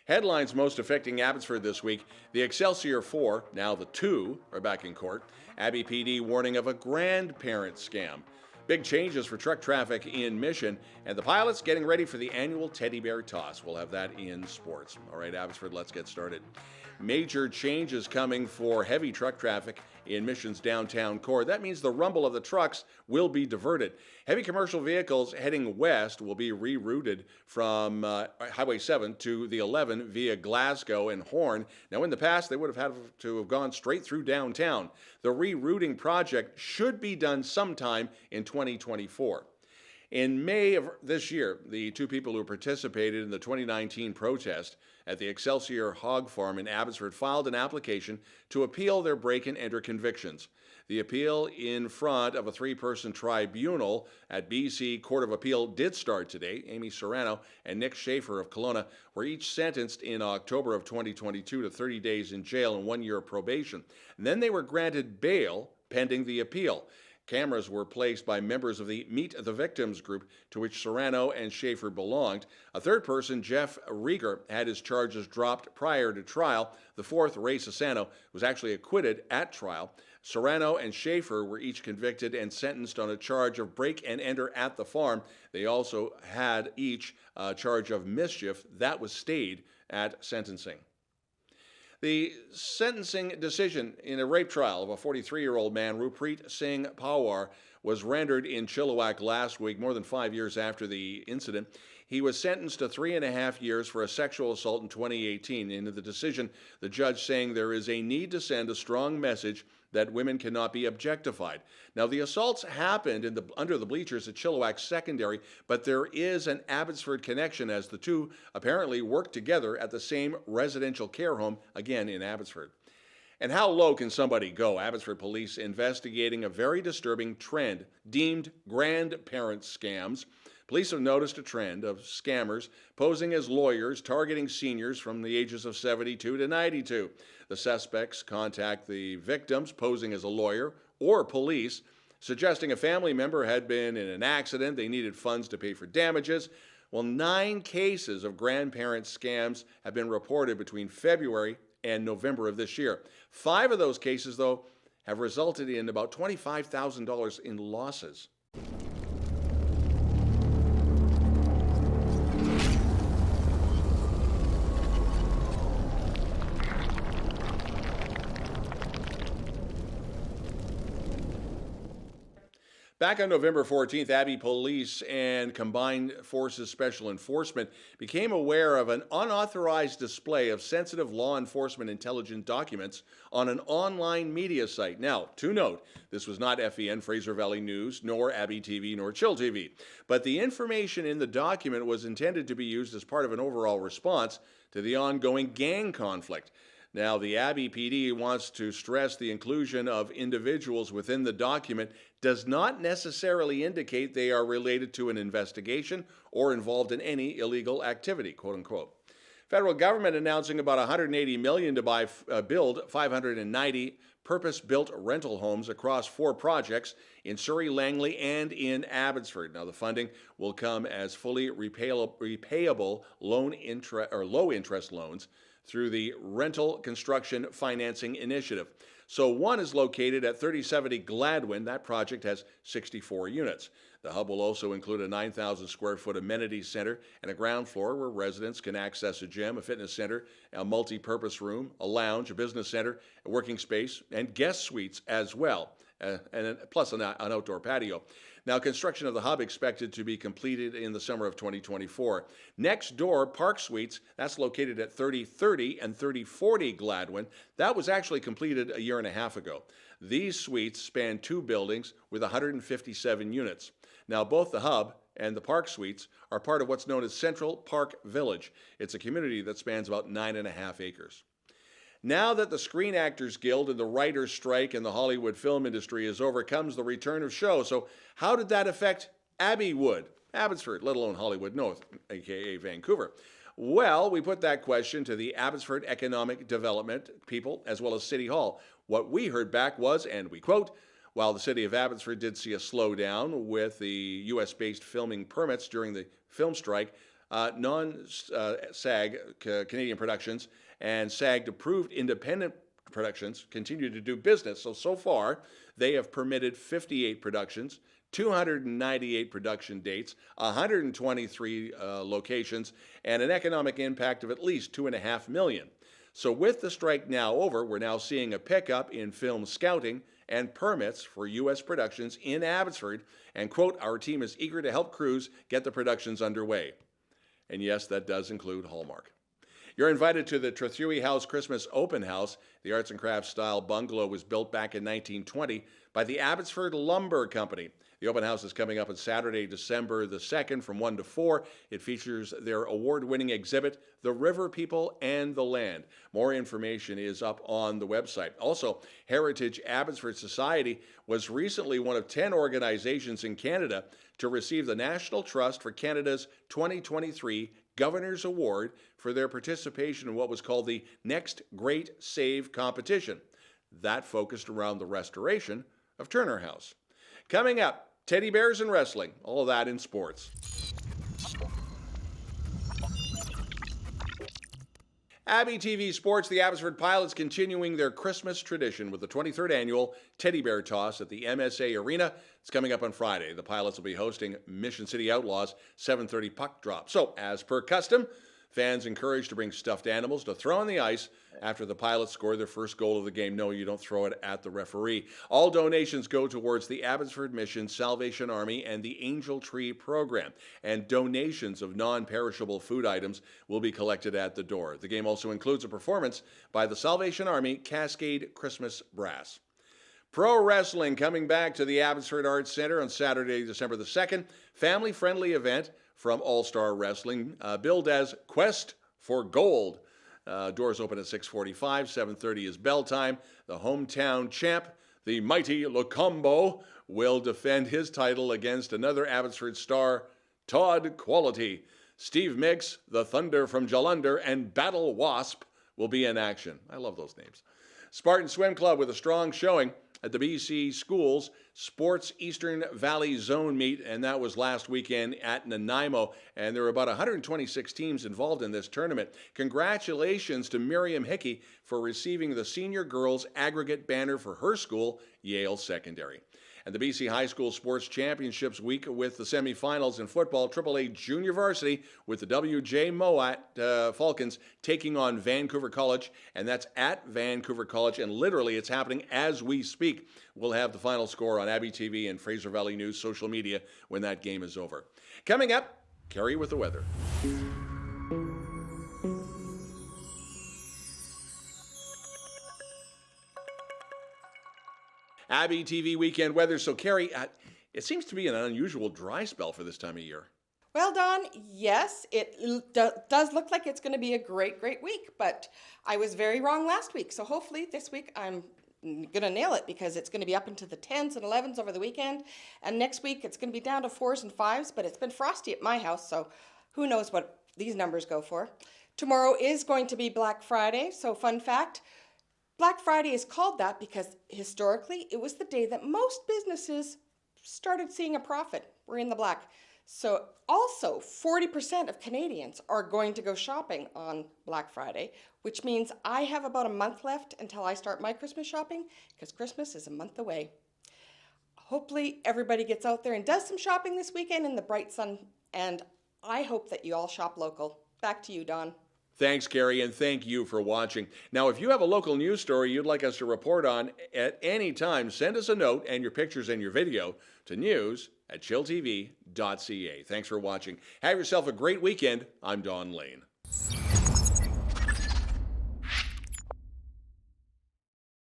Headlines most affecting Abbotsford this week. The Excelsior 4, now the 2, are back in court. Abbey PD warning of a grandparent scam. Big changes for truck traffic in Mission, and the pilots getting ready for the annual teddy bear toss. We'll have that in sports. All right, Abbotsford, let's get started. Major changes coming for heavy truck traffic in Mission's downtown core. That means the rumble of the trucks will be diverted. Heavy commercial vehicles heading west will be rerouted from Highway 7 to the 11 via Glasgow and Horn. Now, in the past, they would have had to have gone straight through downtown. The rerouting project should be done sometime in 2024. In May of this year, the two people who participated in the 2019 protest at the Excelsior hog farm in Abbotsford filed an application to appeal their break-and-enter convictions. The appeal in front of a three-person tribunal at BC Court of Appeal did start today. Amy Serrano and Nick Schaefer of Kelowna were each sentenced in October of 2022 to 30 days in jail and 1 year of probation. And then they were granted bail pending the appeal. Cameras were placed by members of the Meet the Victims group to which Serrano and Schaefer belonged. A third person, Jeff Rieger, had his charges dropped prior to trial. The fourth, Ray Sassano, was actually acquitted at trial. Serrano and Schaefer were each convicted and sentenced on a charge of break and enter at the farm. They also had each a charge of mischief. That was stayed at sentencing. The sentencing decision in a rape trial of a 43-year-old man, Rupreet Singh Pawar, was rendered in Chilliwack last week, more than 5 years after the incident. He was sentenced to 3.5 years for a sexual assault in 2018. In the decision, the judge saying there is a need to send a strong message that women cannot be objectified. Now, the assaults happened under the bleachers at Chilliwack Secondary, but there is an Abbotsford connection as the two apparently worked together at the same residential care home, again in Abbotsford. And how low can somebody go? Abbotsford police investigating a very disturbing trend deemed grandparent scams. Police have noticed a trend of scammers posing as lawyers targeting seniors from the ages of 72 to 92. The suspects contact the victims posing as a lawyer or police, suggesting a family member had been in an accident, they needed funds to pay for damages. Well, 9 cases of grandparent scams have been reported between February and November of this year. 5 of those cases, though, have resulted in about $25,000 in losses. Back on November 14th, Abbey Police and Combined Forces Special Enforcement became aware of an unauthorized display of sensitive law enforcement intelligence documents on an online media site. Now, to note, this was not FEN, Fraser Valley News, nor abbyTV, nor Chill TV, but the information in the document was intended to be used as part of an overall response to the ongoing gang conflict. Now, the Abbey PD wants to stress the inclusion of individuals within the document does not necessarily indicate they are related to an investigation or involved in any illegal activity, quote unquote. Federal government announcing about $180 million to build 590 purpose-built rental homes across 4 projects in Surrey, Langley, and in Abbotsford. Now, the funding will come as fully repayable low-interest loans through the Rental Construction Financing Initiative. So one is located at 3070 Gladwin. That project has 64 units. The hub will also include a 9,000 square foot amenities center and a ground floor where residents can access a gym, a fitness center, a multi-purpose room, a lounge, a business center, a working space, and guest suites as well, plus an outdoor patio. Now, construction of the hub expected to be completed in the summer of 2024. Next door, Park Suites, that's located at 3030 and 3040 Gladwin. That was actually completed a year and a half ago. These suites span 2 buildings with 157 units. Now, both the hub and the Park Suites are part of what's known as Central Park Village. It's a community that spans about 9.5 acres. Now that the Screen Actors Guild and the writers' strike in the Hollywood film industry is over, comes the return of shows. So how did that affect Abbotsford, let alone Hollywood North, aka Vancouver? Well, we put that question to the Abbotsford Economic Development people as well as City Hall. What we heard back was, and we quote, while the city of Abbotsford did see a slowdown with the U.S.-based filming permits during the film strike, non-SAG Canadian productions and SAG-approved independent productions continue to do business. So far, they have permitted 58 productions, 298 production dates, 123 locations, and an economic impact of at least $2.5 million. So with the strike now over, we're now seeing a pickup in film scouting and permits for U.S. productions in Abbotsford. And, quote, our team is eager to help crews get the productions underway. And yes, that does include Hallmark. You're invited to the Trethewey House Christmas Open House. The arts and crafts style bungalow was built back in 1920 by the Abbotsford Lumber Company. The open house is coming up on Saturday, December the 2nd from 1 to 4. It features their award-winning exhibit, The River People and the Land. More information is up on the website. Also, Heritage Abbotsford Society was recently one of 10 organizations in Canada to receive the National Trust for Canada's 2023 Governor's Award for their participation in what was called the Next Great Save competition. That focused around the restoration of Turner House. Coming up, teddy bears and wrestling, all of that in sports. abbyTV Sports, the Abbotsford Pilots continuing their Christmas tradition with the 23rd annual Teddy Bear Toss at the MSA Arena. It's coming up on Friday. The Pilots will be hosting Mission City Outlaws, 7:30 puck drop. So, as per custom, fans encouraged to bring stuffed animals to throw on the ice after the Pilots score their first goal of the game. No, you don't throw it at the referee. All donations go towards the Abbotsford Mission, Salvation Army, and the Angel Tree program. And donations of non-perishable food items will be collected at the door. The game also includes a performance by the Salvation Army Cascade Christmas Brass. Pro wrestling coming back to the Abbotsford Arts Centre on Saturday, December the 2nd. Family-friendly event from All-Star Wrestling, billed as Quest for Gold. Doors open at 6:45, 7:30 is bell time. The hometown champ, the mighty Locombo, will defend his title against another Abbotsford star, Todd Quality. Steve Mix, the Thunder from Jalunder, and Battle Wasp will be in action. I love those names. Spartan Swim Club with a strong showing at the BC Schools Sports Eastern Valley Zone meet, and that was last weekend at Nanaimo, and there were about 126 teams involved in this tournament. Congratulations to Miriam Hickey for receiving the Senior Girls Aggregate banner for her school, Yale Secondary. And the BC High School Sports Championships week with the semifinals in football, AAA Junior Varsity with the WJ Moat Falcons taking on Vancouver College, and that's at Vancouver College, and literally it's happening as we speak. We'll have the final score on abbyTV and Fraser Valley News social media when that game is over. Coming up, Cari with the weather. abbyTV weekend weather. So, Cari, it seems to be an unusual dry spell for this time of year. Well, Don, yes, it does look like it's going to be a great week, but I was very wrong last week. So hopefully this week I'm going to nail it, because it's going to be up into the 10s and 11s over the weekend. And next week it's going to be down to 4s and 5s, but it's been frosty at my house, so who knows what these numbers go for. Tomorrow is going to be Black Friday, so fun fact, Black Friday is called that because historically it was the day that most businesses started seeing a profit. We're in the black. So also 40% of Canadians are going to go shopping on Black Friday, which means I have about a month left until I start my Christmas shopping, because Christmas is a month away. Hopefully everybody gets out there and does some shopping this weekend in the bright sun, and I hope that you all shop local. Back to you, Don. Thanks, Cari, and thank you for watching. Now, if you have a local news story you'd like us to report on at any time, send us a note and your pictures and your video to news@chilltv.ca. Thanks for watching. Have yourself a great weekend. I'm Don Lehn.